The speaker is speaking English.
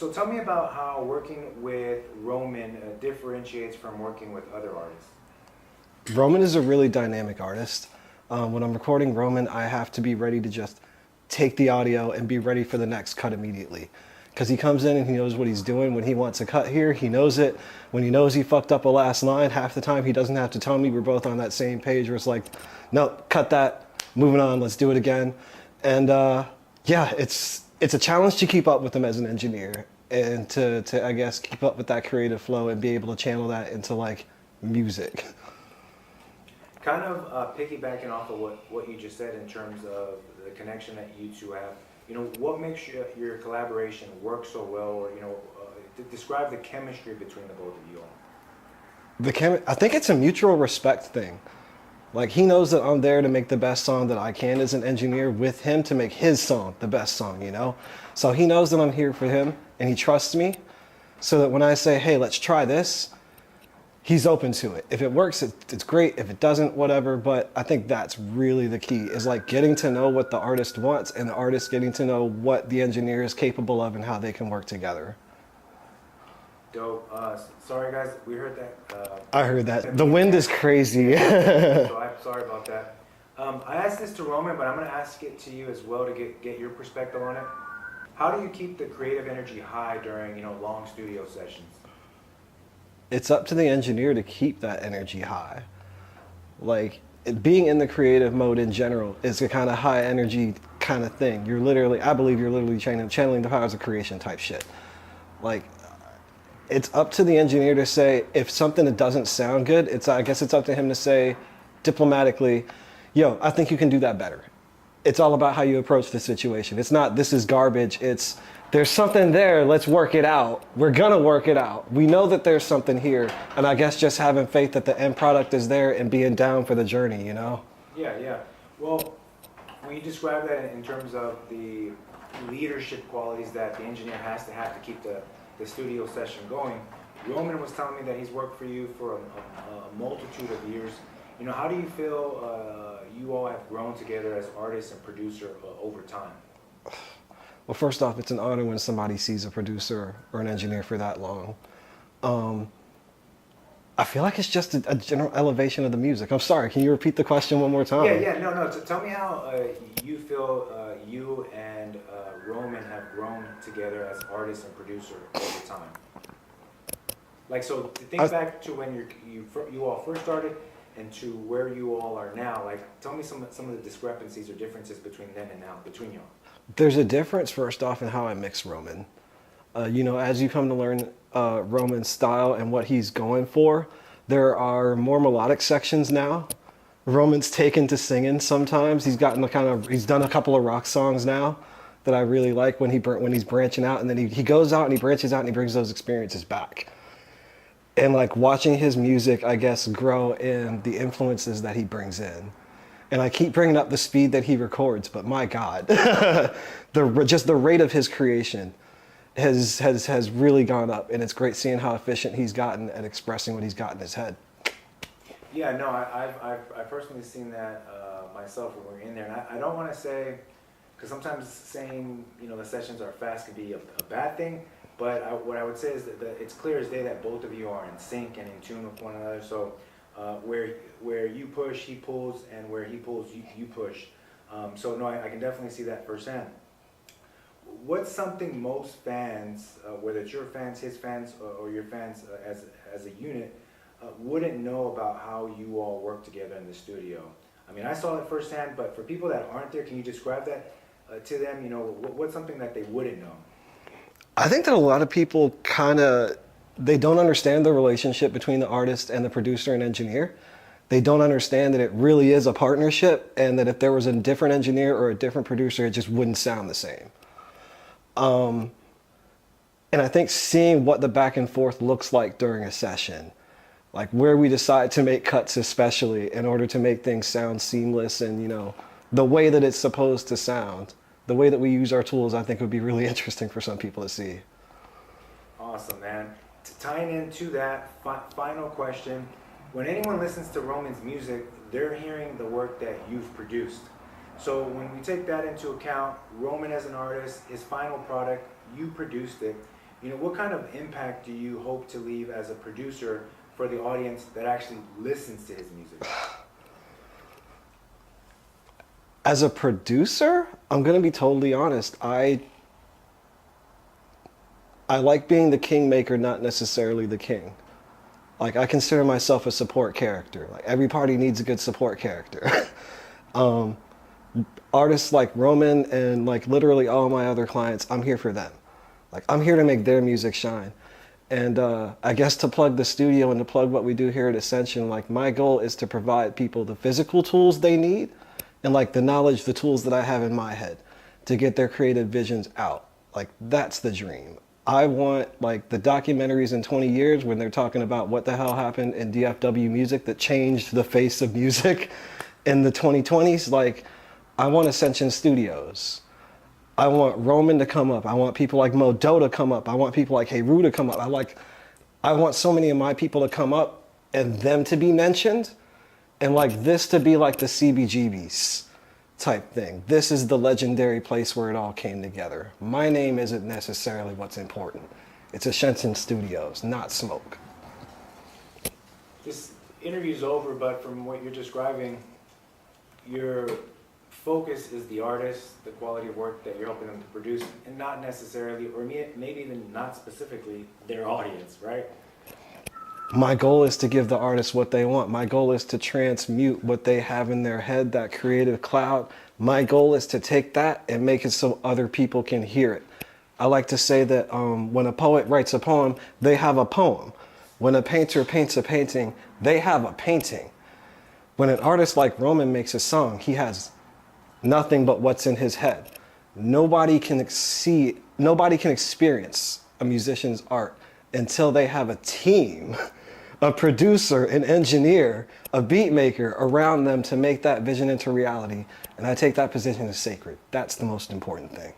So tell me about how working with Roman differentiates from working with other artists. Roman is a really dynamic artist. When I'm recording Roman, I have to be ready to just take the audio and be ready for the next cut immediately. Because he comes in and he knows what he's doing. When he wants a cut here, he knows it. When he knows he fucked up a last line, half the time he doesn't have to tell me. We're both on that same page where it's like, no, cut that, moving on, let's do it again. And yeah, it's a challenge to keep up with him as an engineer and to I guess keep up with that creative flow and be able to channel that into like music. Kind of piggybacking off of what you just said in terms of the connection that you two have, what makes your collaboration work so well, or, describe the chemistry between the both of you all. I think it's a mutual respect thing. Like, he knows that I'm there to make the best song that I can as an engineer with him to make his song the best song, So he knows that I'm here for him and he trusts me so that when I say, hey, let's try this, he's open to it. If it works, it's great. If it doesn't, whatever. But I think that's really the key, is like getting to know what the artist wants and the artist getting to know what the engineer is capable of and how they can work together. Dope. Sorry guys, we heard that. I heard that. The wind is crazy. So I'm sorry about that. I asked this to Roman, but I'm going to ask it to you as well to get your perspective on it. How do you keep the creative energy high during long studio sessions? It's up to the engineer to keep that energy high. Like, being in the creative mode in general is a kind of high energy kind of thing. I believe you're literally channeling the powers of creation type shit. Like, it's up to the engineer to say, if something that doesn't sound good, I guess it's up to him to say diplomatically, yo, I think you can do that better. It's all about how you approach the situation. It's not, this is garbage. It's, there's something there, let's work it out. We're gonna work it out. We know that there's something here. And I guess just having faith that the end product is there and being down for the journey, Yeah. Well, when you describe that in terms of the leadership qualities that the engineer has to keep the studio session going, Roman was telling me that he's worked for you for a multitude of years. How do you feel you all have grown together as artists and producer over time? Well, first off, it's an honor when somebody sees a producer or an engineer for that long. I feel like it's just a general elevation of the music. I'm sorry, can you repeat the question one more time? No. Tell me how you feel you and Roman have grown together as artist and producer over time. Like, so think back to when you all first started and to where you all are now. Like, tell me some of the discrepancies or differences between then and now, between y'all. There's a difference, first off, in how I mix Roman. As you come to learn Roman's style and what he's going for, there are more melodic sections now. Roman's taken to singing sometimes. He's done a couple of rock songs now that I really like when he's branching out, and then he goes out and he branches out and he brings those experiences back. And like watching his music, I guess, grow in the influences that he brings in. And I keep bringing up the speed that he records, but my God, just the rate of his creation has really gone up, and it's great seeing how efficient he's gotten at expressing what he's got in his head. Yeah, no, I've personally seen that myself when we're in there, and I don't want to say, because sometimes saying the sessions are fast can be a bad thing, but what I would say is that it's clear as day that both of you are in sync and in tune with one another. So where you push, he pulls, and where he pulls, you push. So no, I can definitely see that firsthand. What's something most fans, whether it's your fans, his fans, or your fans as a unit, wouldn't know about how you all work together in the studio? I mean, I saw it firsthand, but for people that aren't there, can you describe that to them? What's something that they wouldn't know? I think that a lot of people they don't understand the relationship between the artist and the producer and engineer. They don't understand that it really is a partnership, and that if there was a different engineer or a different producer, it just wouldn't sound the same. And I think seeing what the back and forth looks like during a session, like where we decide to make cuts, especially in order to make things sound seamless and, the way that it's supposed to sound, the way that we use our tools, I think would be really interesting for some people to see. Awesome, man. Tying into that final question, when anyone listens to Roman's music, they're hearing the work that you've produced. So when we take that into account, Roman as an artist, his final product, you produced it. what kind of impact do you hope to leave as a producer for the audience that actually listens to his music? As a producer, I'm gonna be totally honest. I like being the kingmaker, not necessarily the king. Like, I consider myself a support character. Like, every party needs a good support character. Artists like Roman and like literally all my other clients, I'm here for them. Like, I'm here to make their music shine. And I guess to plug the studio and to plug what we do here at Ascension, like, my goal is to provide people the physical tools they need and like the knowledge, the tools that I have in my head to get their creative visions out. Like, that's the dream. I want like the documentaries in 20 years when they're talking about what the hell happened in DFW music that changed the face of music in the 2020s. Like, I want Ascension Studios. I want Roman to come up. I want people like Modo to come up. I want people like Heru to come up. I want so many of my people to come up and them to be mentioned, and like this to be like the CBGBs type thing. This is the legendary place where it all came together. My name isn't necessarily what's important. It's Ascension Studios, not Smoke. This interview's over, but from what you're describing, your focus is the artist, the quality of work that you're helping them to produce, and not necessarily, or maybe even not specifically, their audience, right? My goal is to give the artists what they want. My goal is to transmute what they have in their head, that creative cloud. My goal is to take that and make it so other people can hear it. I like to say that when a poet writes a poem, they have a poem. When a painter paints a painting, they have a painting. When an artist like Roman makes a song, he has nothing but what's in his head. Nobody can experience a musician's art until they have a team, a producer, an engineer, a beat maker around them to make that vision into reality. And I take that position as sacred. That's the most important thing.